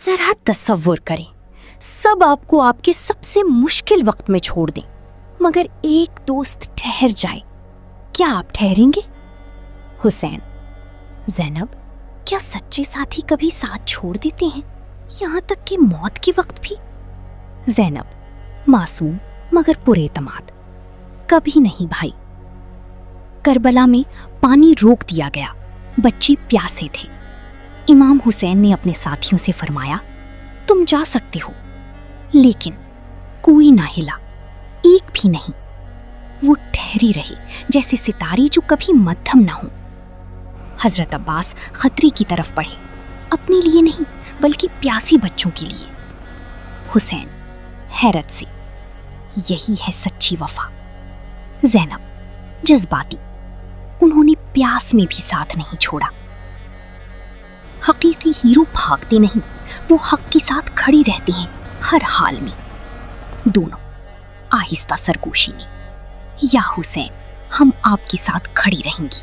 ذرا تصور کریں، سب آپ کو آپ کے سب سے مشکل وقت میں چھوڑ دیں، مگر ایک دوست ٹھہر جائے، کیا آپ ٹھہریں گے؟ حسین: زینب، کیا سچے ساتھی کبھی ساتھ چھوڑ دیتے ہیں، یہاں تک کہ موت کے وقت بھی؟ زینب معصوم مگر پر اعتماد: کبھی نہیں بھائی۔ کربلا میں پانی روک دیا گیا، بچے پیاسے تھے۔ امام حسین نے اپنے ساتھیوں سے فرمایا، تم جا سکتے ہو، لیکن کوئی نہ ہلا، ایک بھی نہیں۔ وہ ٹھہری رہی جیسے ستارے جو کبھی مدھم نہ ہوں۔ حضرت عباس خطرے کی طرف بڑھے، اپنے لیے نہیں بلکہ پیاسی بچوں کے لیے۔ حسین حیرت سے: یہی ہے سچی وفا۔ زینب جذباتی: انہوں نے پیاس میں بھی ساتھ نہیں چھوڑا۔ حقیقی ہیرو بھاگتے نہیں، وہ حق کے ساتھ کھڑے رہتے ہیں ہر حال میں۔ دونوں آہستہ سرگوشی میں: یا حسین، ہم آپ کے ساتھ کھڑی رہیں گی۔